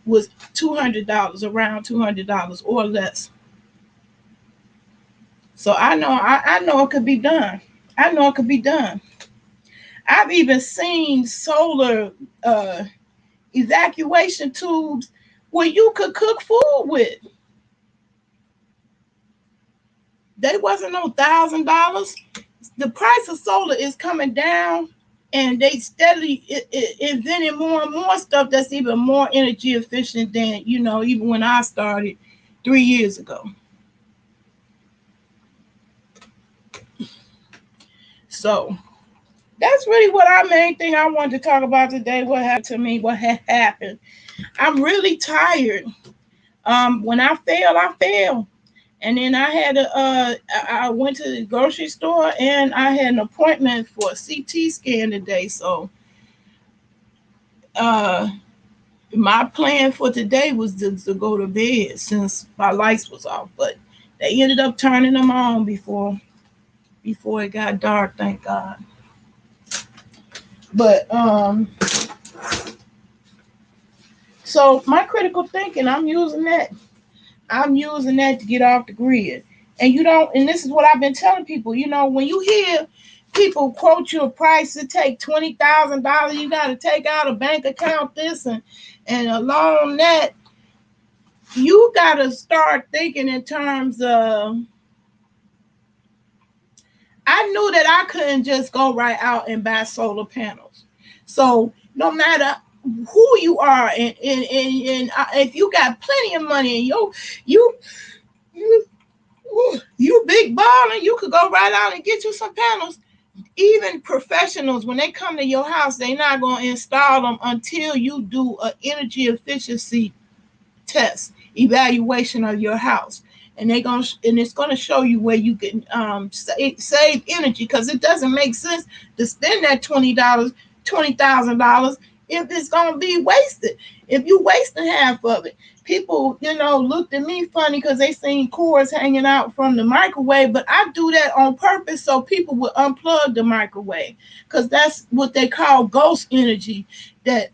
was $200, around $200 or less. So I know it could be done. I know it could be done. I've even seen solar evacuation tubes where you could cook food with. They wasn't no $1,000. The price of solar is coming down and they steadily inventing more and more stuff that's even more energy efficient than, even when I started 3 years ago. So that's really what our main thing I wanted to talk about today. What happened to me? What had happened? I'm really tired. When I fail, I fail. And then I had I went to the grocery store and I had an appointment for a CT scan today. So uh, my plan for today was to go to bed since my lights was off, but they ended up turning them on before it got dark. Thank God. But so my critical thinking, I'm using that. I'm using that to get off the grid. And you don't, and this is what I've been telling people, when you hear people quote you a price to take $20,000, you got to take out a bank account this and a loan that, you got to start thinking in terms of, I knew that I couldn't just go right out and buy solar panels. So no matter who you are, and if you got plenty of money and you you you big baller, you could go right out and get you some panels. Even professionals, when they come to your house, they're not going to install them until you do an energy efficiency test evaluation of your house, and it's gonna show you where you can save energy, because it doesn't make sense to spend that $20,000 if it's gonna be wasted. If you wasting half of it, people looked at me funny because they seen cords hanging out from the microwave, but I do that on purpose so people will unplug the microwave, because that's what they call ghost energy, that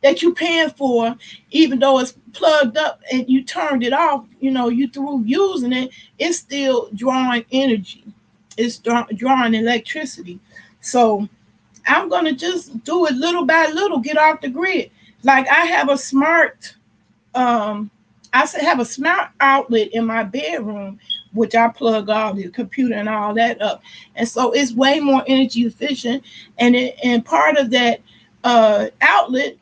that you paying for, even though it's plugged up and you turned it off, you through using it, it's still drawing energy. It's drawing electricity. So I'm going to just do it little by little, get off the grid. Like I have a smart, I have a smart outlet in my bedroom, which I plug all the computer and all that up. And so it's way more energy efficient. And part of that outlet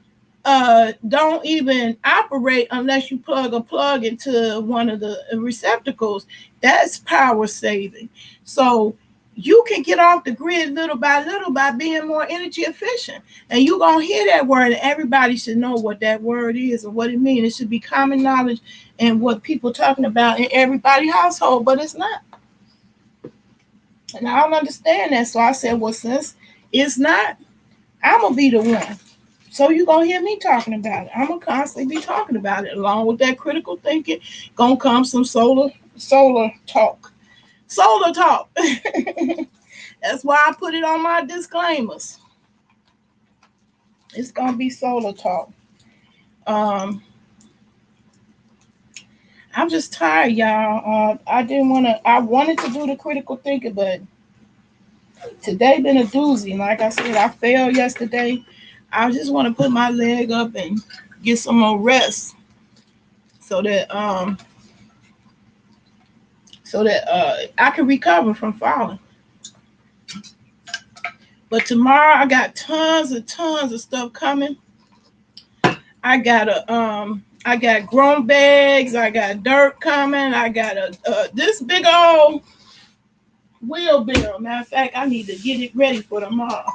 don't even operate unless you plug a plug into one of the receptacles. That's power saving. So you can get off the grid little by little by being more energy efficient. And you're going to hear that word, and everybody should know what that word is and what it means. It should be common knowledge and what people talking about in everybody's household, but it's not. And I don't understand that. So I said, well, since it's not, I'm going to be the one. So you're going to hear me talking about it. I'm going to constantly be talking about it. Along with that critical thinking, going to come some solar talk. Solar talk. That's why I put it on my disclaimers. It's going to be solar talk. I'm just tired, y'all. I wanted to do the critical thinking, but today been a doozy. Like I said, I failed yesterday. I just want to put my leg up and get some more rest so that I can recover from falling. But tomorrow I got tons and tons of stuff coming. I got grown bags. I got dirt coming. I got this big old wheelbarrow. Matter of fact, I need to get it ready for tomorrow.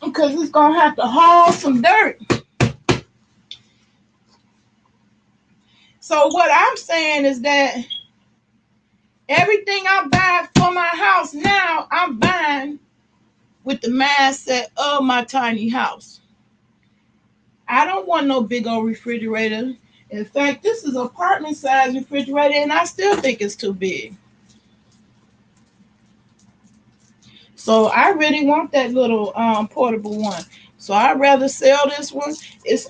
Because it's gonna have to haul some dirt. So what I'm saying is that everything I buy for my house now, I'm buying with the mindset of my tiny house. I don't want no big old refrigerator. In fact, this is apartment size refrigerator, and I still think it's too big. So I really want that little portable one. So I'd rather sell this one.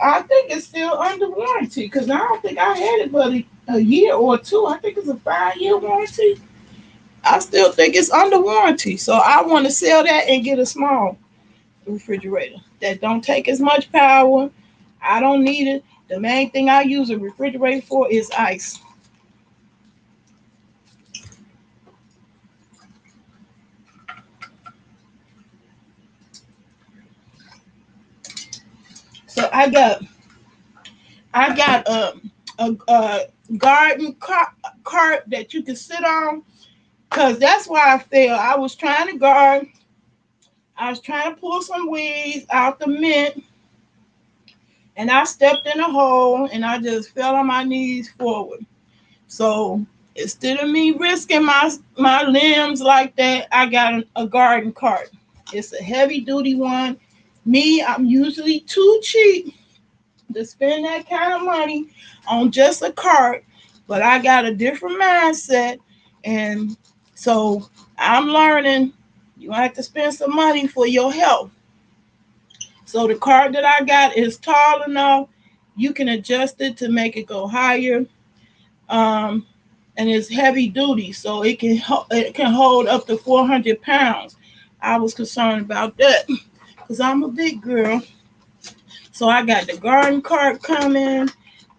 I think it's still under warranty, because I don't think I had it but a year or two. I think it's a 5-year warranty. I still think it's under warranty. So I want to sell that and get a small refrigerator that don't take as much power. I don't need it. The main thing I use a refrigerator for is ice. I got a garden cart that you can sit on, because that's why I fell. I was trying to garden. I was trying to pull some weeds out the mint, and I stepped in a hole, and I just fell on my knees forward. So instead of me risking my limbs like that, I got a garden cart. It's a heavy duty one. Me, I'm usually too cheap to spend that kind of money on just a cart, but I got a different mindset, and so I'm learning you have to spend some money for your health. So the cart that I got is tall enough. You can adjust it to make it go higher. Um, and it's heavy duty, so it can hold up to 400 pounds. I was concerned about that because I'm a big girl. So I got the garden cart coming.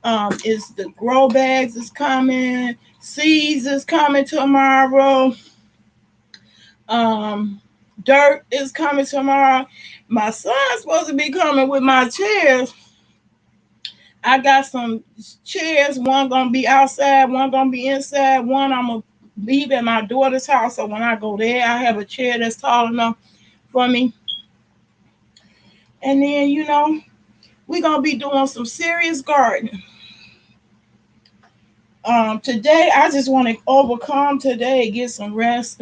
It's the grow bags is coming. Seeds is coming tomorrow. Um, Dirt is coming tomorrow. My son's supposed to be coming with my chairs. I got some chairs. One gonna be outside. One gonna be inside. One I'm gonna leave at my daughter's house. So when I go there, I have a chair that's tall enough for me. And then we're gonna be doing some serious gardening. Today I just want to overcome today, get some rest.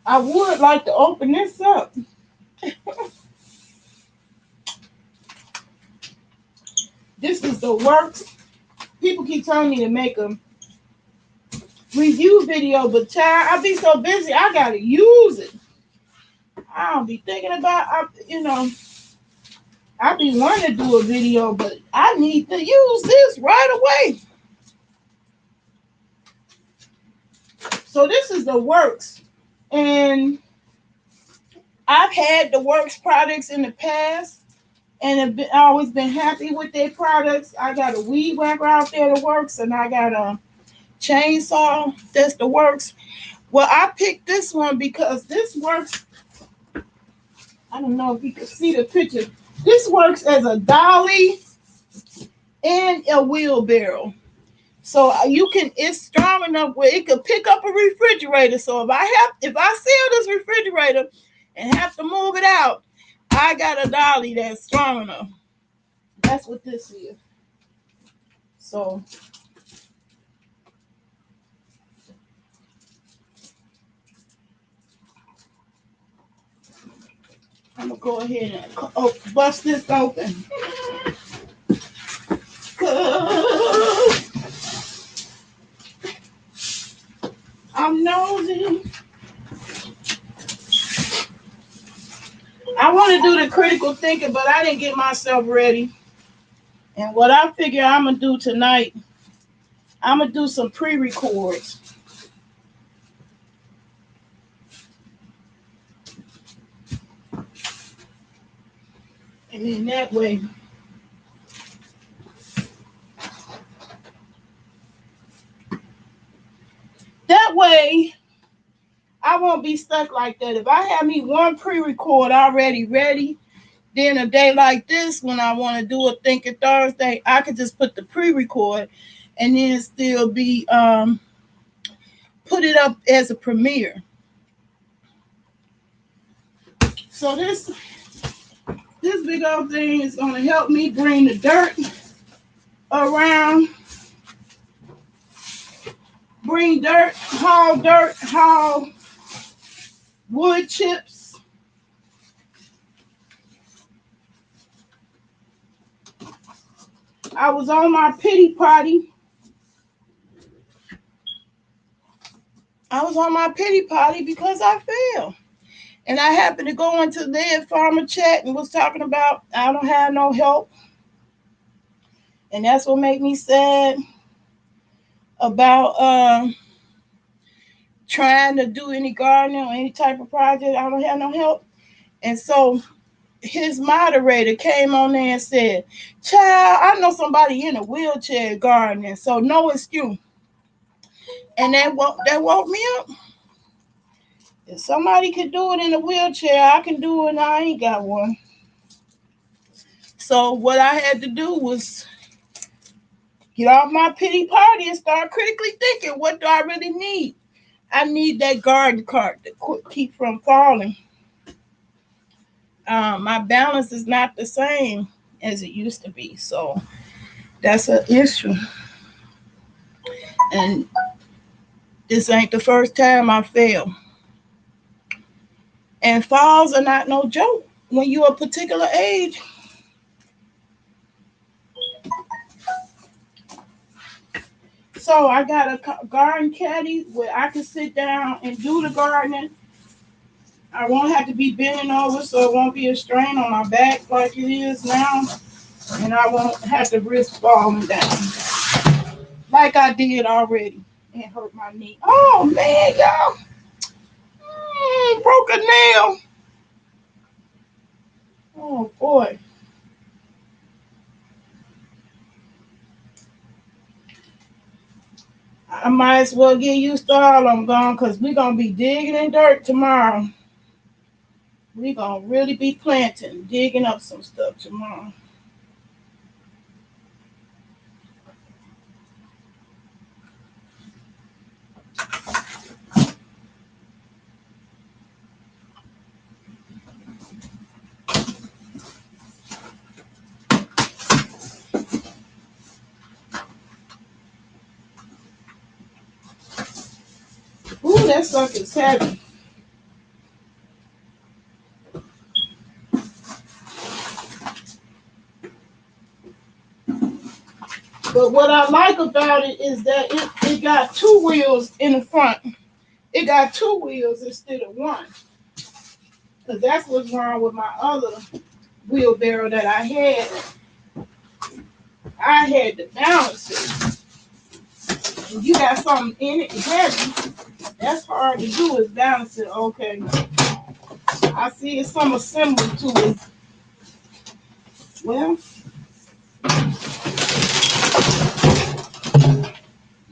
I would like to open this up. This is the works. People keep telling me to make a review video, but child, I be so busy, I gotta use it. I don't be thinking about, I be wanting to do a video, but I need to use this right away. So this is the works, and I've had the works products in the past, and have always been happy with their products. I got a weed whacker out there that works, and I got a chainsaw that's the works. Well, I picked this one because this works. I don't know if you can see the picture. This works as a dolly and a wheelbarrow. So it's strong enough where it could pick up a refrigerator. So if I sell this refrigerator and have to move it out, I got a dolly that's strong enough. That's what this is. So I'm gonna go ahead and bust this open. I'm nosy. I want to do the critical thinking, but I didn't get myself ready. And what I figure I'm gonna do tonight, I'm gonna do some pre-records. And then that way, I won't be stuck like that. If I have me one pre-record already ready, then a day like this, when I want to do a Thinking Thursday, I could just put the pre-record, and then still be put it up as a premiere. So this big old thing is gonna help me bring the dirt around, haul wood chips. I was on my pity potty. Because I fell. And I happened to go into their farmer chat and was talking about I don't have no help. And that's what made me sad about trying to do any gardening or any type of project. I don't have no help. And so his moderator came on there and said, "Child, I know somebody in a wheelchair gardening, so no excuse." And that woke me up. If somebody could do it in a wheelchair, I can do it and I ain't got one. So what I had to do was get off my pity party and start critically thinking, what do I really need? I need that garden cart to keep from falling. My balance is not the same as it used to be. So that's an issue. And this ain't the first time I failed. And falls are not no joke when you're a particular age. So I got a garden caddy where I can sit down and do the gardening. I won't have to be bending over, so it won't be a strain on my back like it is now. And I won't have to risk falling down like I did already and hurt my knee. Oh man, y'all. Broke a nail. Oh boy. I might as well get used to all I'm gone because we're going to be digging in dirt tomorrow. We're going to really be planting, digging up some stuff tomorrow. Ooh, that sucker's heavy. But what I like about it is that it got two wheels in the front. It got two wheels instead of one. Because that's what's wrong with my other wheelbarrow that I had. I had to balance it. And you got something in it heavy. That's hard to do is balance it. Okay. I see it's some assembly to it. Well,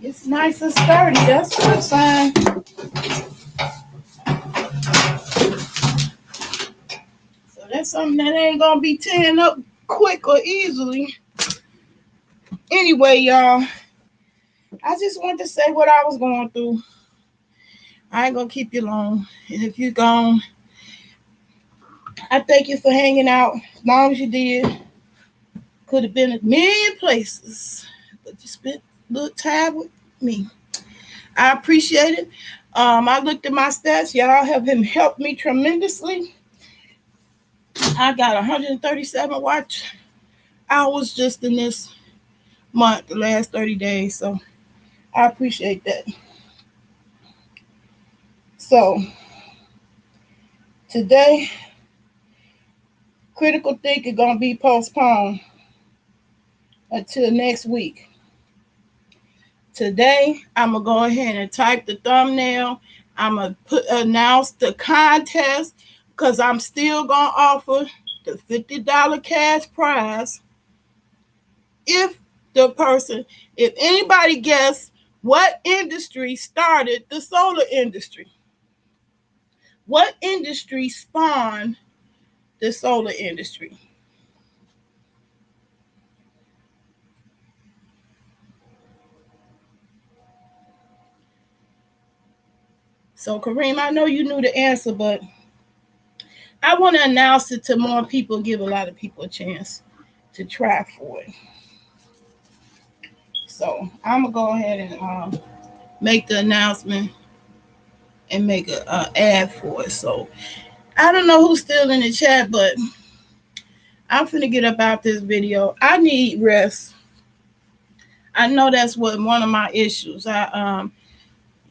it's nice and sturdy. That's what I'm saying. So that's something that ain't gonna be tearing up quick or easily. Anyway, y'all, I just wanted to say what I was going through. I ain't gonna keep you long. And if you're gone, I thank you for hanging out as long as you did. Could have been a million places, but you spent a little time with me. I appreciate it. I looked at my stats. Y'all have helped me tremendously. I got 137 watch hours just in this month, the last 30 days. So I appreciate that. So today, critical thinking gonna be postponed until next week. Today, I'm gonna go ahead and type the thumbnail. I'm gonna announce the contest because I'm still gonna offer the $50 cash prize if if anybody guess what industry started the solar industry. What industry spawned the solar industry? So, Kareem, I know you knew the answer, but I want to announce it to more people, give a lot of people a chance to try for it. So, I'm going to go ahead and make the announcement and make a ad for it. So, I don't know who's still in the chat, but I'm finna get up out this video. I need rest. I know that's what one of my issues.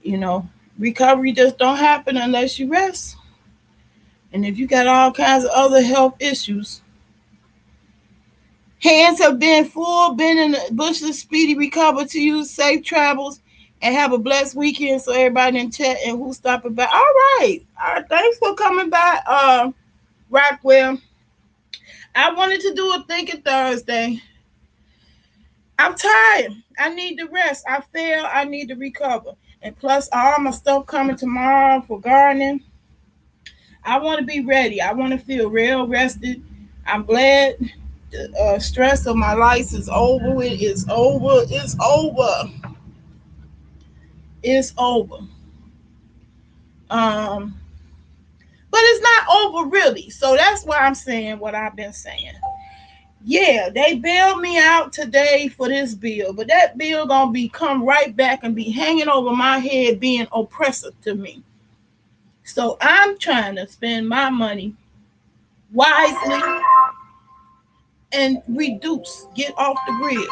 You know, recovery just don't happen unless you rest. And if you got all kinds of other health issues, hands have been full, been in the bushes, speedy recover to you, safe travels, and have a blessed weekend. So everybody in chat and who's stopping by. All right. Thanks for coming by, Rockwell. I wanted to do a Thinking Thursday. I'm tired. I need to rest. I feel I need to recover. And plus all my stuff coming tomorrow for gardening. I want to be ready. I want to feel real rested. I'm glad the stress of my life is over. It is over. It's over. It's over. Um, but it's not over really. So that's why I'm saying what I've been saying. Yeah, they bailed me out today for this bill, but that bill gonna be come right back and be hanging over my head, being oppressive to me. So I'm trying to spend my money wisely and reduce, get off the grid.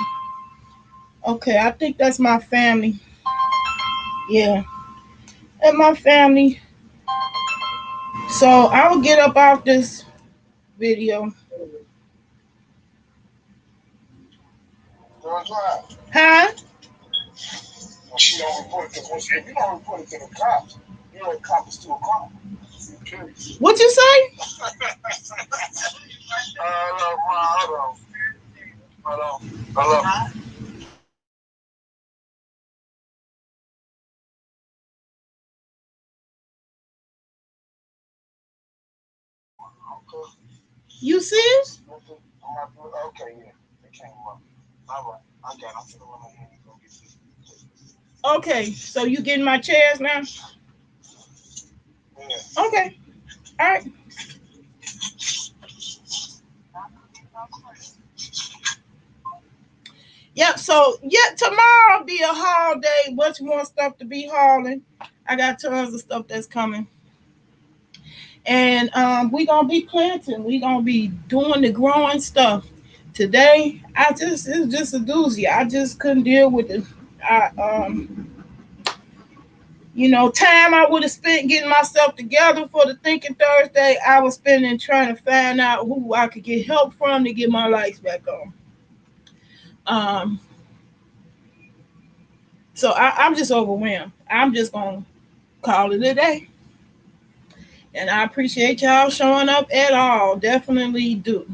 Okay, I think that's my family. Yeah, and my family. So I will get up off this video. Huh? She don't report it to the if you don't report it to the cops, you're a cop to a cop. What you say? Hold on. Hold on. You serious? Okay, yeah. It came up. All right. I got it. I'm finna run over and go get this. Okay, so you getting my chairs now? Yeah. Okay. All right. Yep. So yeah, tomorrow be a haul day. Much more stuff to be hauling. I got tons of stuff that's coming, and we gonna be planting. We gonna be doing the growing stuff. Today, it's just a doozy. I just couldn't deal with it. I time I would have spent getting myself together for the Thinking Thursday, I was spending trying to find out who I could get help from to get my lights back on. Um, so I'm just overwhelmed. I'm just gonna call it a day. And I appreciate y'all showing up at all. Definitely do.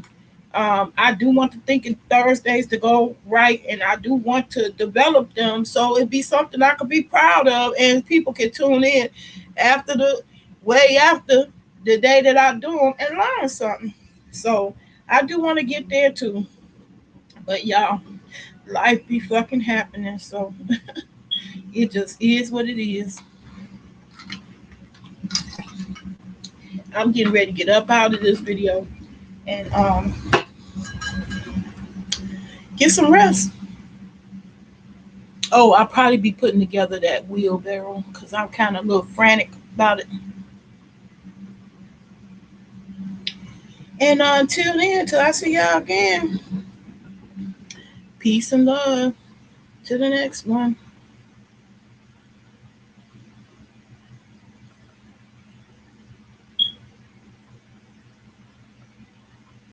I do want the Thinking Thursdays to go right, and I do want to develop them so it be something I could be proud of, and people can tune in after way after the day that I do them and learn something. So I do want to get there too, but y'all, life be fucking happening, so it just is what it is. I'm getting ready to get up out of this video and get some rest. Oh, I'll probably be putting together that wheelbarrow because I'm kind of a little frantic about it. And until then, till I see y'all again, peace and love. To the next one.